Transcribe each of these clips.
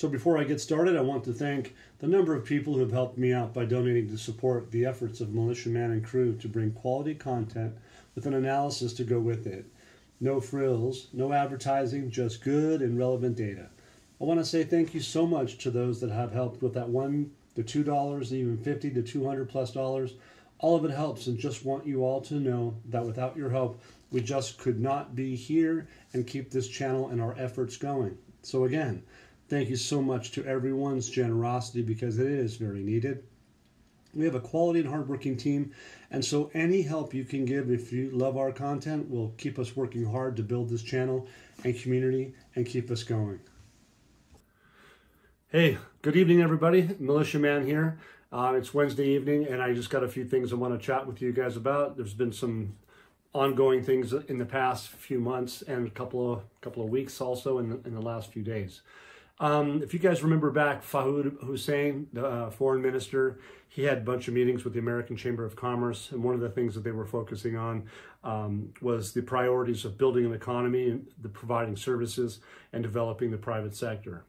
So before I get started, I want to thank the number of people who have helped me out by donating to support the efforts of Militia Man and crew to bring quality content with an analysis to go with it. No frills, no advertising, just good and relevant data. I want to say thank you so much to those that have helped with that $1 to $2, even $50 to $200+. All of it helps, and just want you all to know that without your help, we just could not be here and keep this channel and our efforts going. So again, thank you so much to everyone's generosity, because it is very needed. We have a quality and hardworking team, and so any help you can give if you love our content will keep us working hard to build this channel and community and keep us going. Hey, good evening, everybody. Militia Man here. It's Wednesday evening, and I just got a few things I want to chat with you guys about. There's been some ongoing things in the past few months and a couple of weeks also in the last few days. If you guys remember back, Fahoud Hussein, the foreign minister, he had a bunch of meetings with the American Chamber of Commerce, and one of the things that they were focusing on was the priorities of building an economy and the providing services and developing the private sector.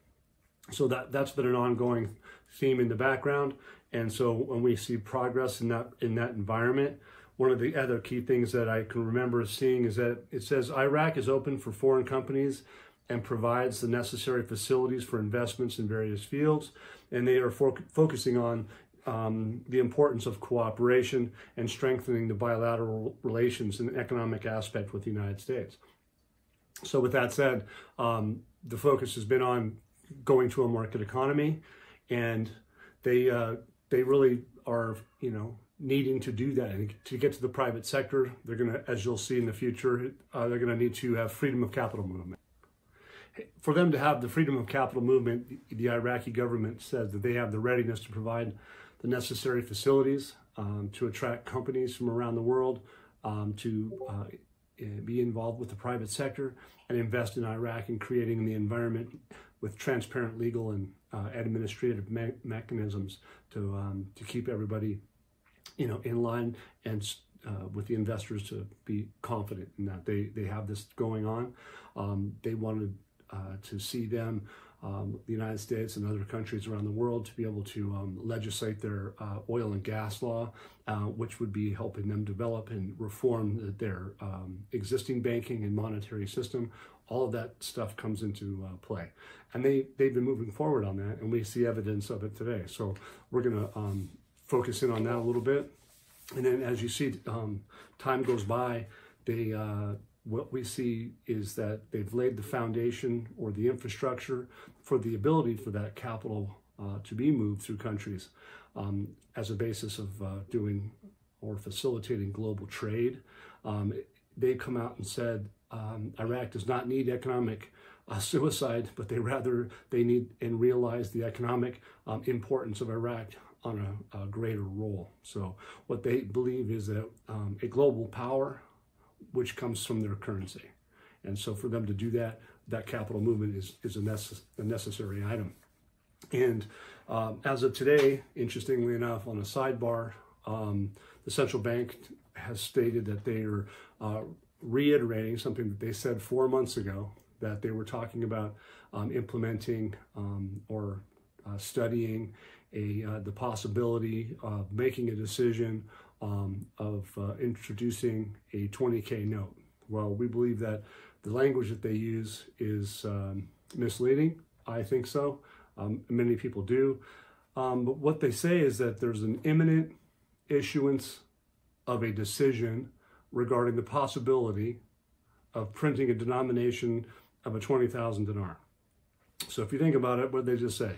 So that's been an ongoing theme in the background, and so when we see progress in that environment, one of the other key things that I can remember seeing is that it says Iraq is open for foreign companies and provides the necessary facilities for investments in various fields, and they are focusing on the importance of cooperation and strengthening the bilateral relations and economic aspect with the United States. So with that said, the focus has been on going to a market economy, and they really are, needing to do that. And to get to the private sector, they're going to, as you'll see in the future, they're going to need to have freedom of capital movement. For them to have the freedom of capital movement, the Iraqi government says that they have the readiness to provide the necessary facilities to attract companies from around the world to be involved with the private sector and invest in Iraq and creating the environment with transparent legal and administrative mechanisms to keep everybody, in line, and with the investors to be confident in that they have this going on. They wanted to see them, the United States and other countries around the world, to be able to legislate their oil and gas law, which would be helping them develop and reform their existing banking and monetary system. All of that stuff comes into play. And they've been moving forward on that, and we see evidence of it today. So we're going to focus in on that a little bit. And then as you see, time goes by, what we see is that they've laid the foundation or the infrastructure for the ability for that capital to be moved through countries as a basis of doing or facilitating global trade. They come out and said Iraq does not need economic suicide, but they need and realize the economic importance of Iraq on a greater role. So what they believe is that a global power, which comes from their currency. And so for them to do that, that capital movement is a necessary item. And as of today, interestingly enough, on a sidebar, the central bank has stated that they are reiterating something that they said 4 months ago, that they were talking about implementing or studying the possibility of making a decision of introducing a 20K note. Well, we believe that the language that they use is misleading. I think so. Many people do. But what they say is that there's an imminent issuance of a decision regarding the possibility of printing a denomination of a 20,000 dinar. So if you think about it, what did they just say?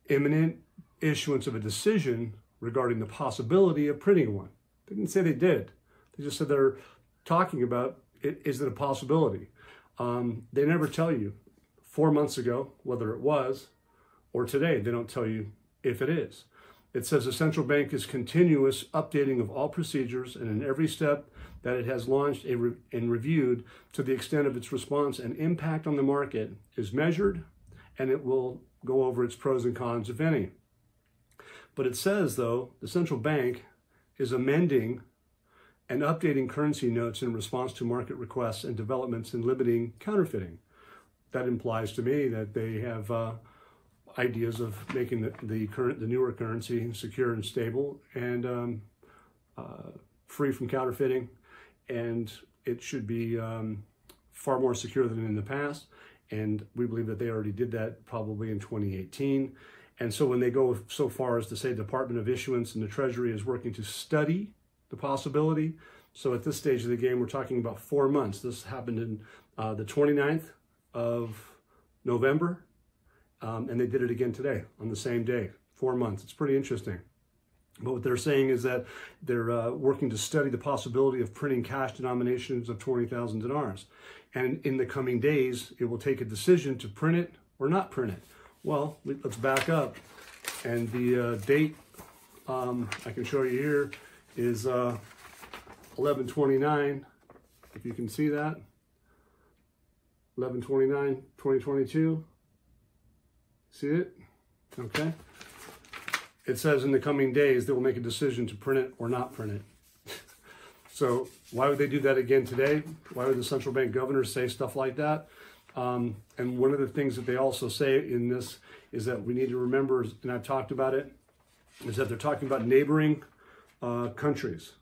Imminent issuance of a decision regarding the possibility of printing one. They didn't say they did. They just said they're talking about is it a possibility. They never tell you 4 months ago whether it was, or today they don't tell you if it is. It says the central bank is continuous updating of all procedures, and in every step that it has launched and reviewed, to the extent of its response and impact on the market is measured, and it will go over its pros and cons, if any. But it says, though, the central bank is amending and updating currency notes in response to market requests and developments in limiting counterfeiting. That implies to me that they have ideas of making the newer currency secure and stable and free from counterfeiting, and it should be far more secure than in the past. And we believe that they already did that probably in 2018. And so when they go so far as to say Department of Issuance and the Treasury is working to study the possibility, so at this stage of the game, we're talking about 4 months. This happened in the 29th of November, and they did it again today on the same day, 4 months. It's pretty interesting. But what they're saying is that they're working to study the possibility of printing cash denominations of 20,000 dinars. And in the coming days, it will take a decision to print it or not print it. Well, let's back up. And the date I can show you here is 11/29, if you can see that. 11/29, 2022. See it? Okay. It says in the coming days, they will make a decision to print it or not print it. So why would they do that again today? Why would the central bank governors say stuff like that? And one of the things that they also say in this is that we need to remember, and I've talked about it, is that they're talking about neighboring countries.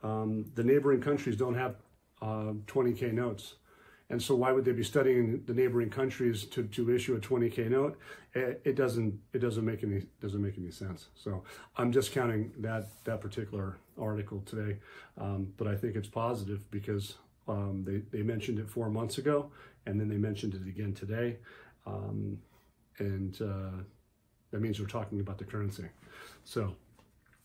The neighboring countries don't have 20K notes. And so why would they be studying the neighboring countries to issue a 20K note? It doesn't make any sense. So I'm discounting that particular article today, but I think it's positive because they mentioned it 4 months ago, and then they mentioned it again today, and that means we're talking about the currency. So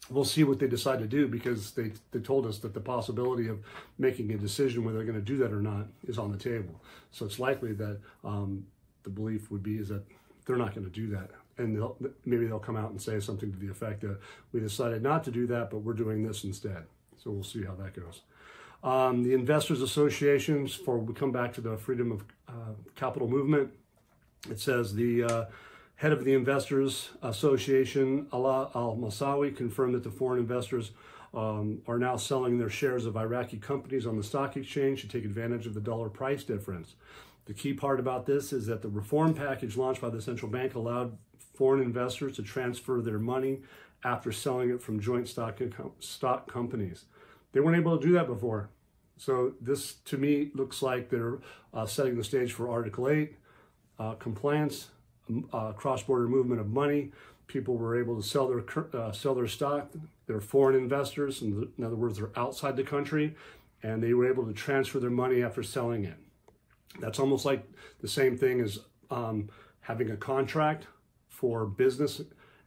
we'll see what they decide to do, because they told us that the possibility of making a decision whether they're going to do that or not is on the table. So it's likely that the belief would be is that they're not going to do that. And maybe they'll come out and say something to the effect that we decided not to do that, but we're doing this instead. So we'll see how that goes. The Investors Associations, before we come back to the Freedom of Capital Movement, it says the head of the Investors Association, Alaa Al-Masawi, confirmed that the foreign investors are now selling their shares of Iraqi companies on the stock exchange to take advantage of the dollar price difference. The key part about this is that the reform package launched by the central bank allowed foreign investors to transfer their money after selling it from joint stock companies. They weren't able to do that before. So this, to me, looks like they're setting the stage for Article 8, compliance, cross-border movement of money. People were able to sell their stock. They're foreign investors. In other words, they're outside the country, and they were able to transfer their money after selling it. That's almost like the same thing as having a contract for business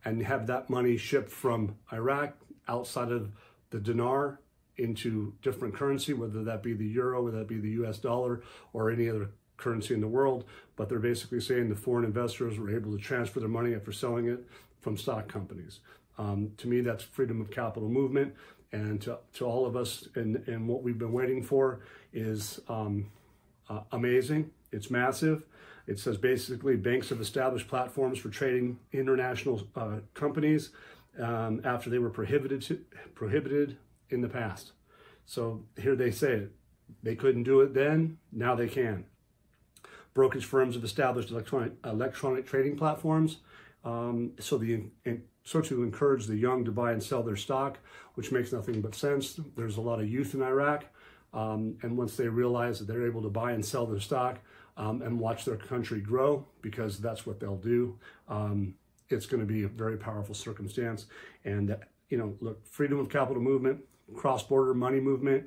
and have that money shipped from Iraq outside of the dinar into different currency, whether that be the euro, whether that be the US dollar, or any other currency in the world. But they're basically saying the foreign investors were able to transfer their money after selling it from stock companies. To me, that's freedom of capital movement. And to all of us, and what we've been waiting for is amazing. It's massive. It says basically banks have established platforms for trading international companies after they were prohibited in the past. So here they say it. They couldn't do it then, now they can. Brokerage firms have established electronic trading platforms so to encourage the young to buy and sell their stock, which makes nothing but sense. There's a lot of youth in Iraq, and once they realize that they're able to buy and sell their stock and watch their country grow, because that's what they'll do, it's going to be a very powerful circumstance. And look, freedom of capital movement, cross-border money movement,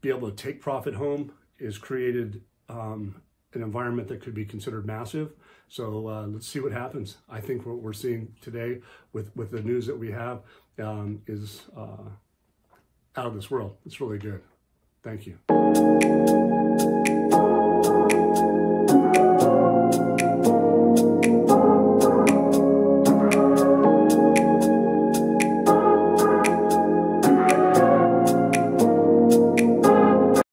be able to take profit home is created an environment that could be considered massive. So let's see what happens. I think what we're seeing today with the news that we have is out of this world. It's really good. Thank you.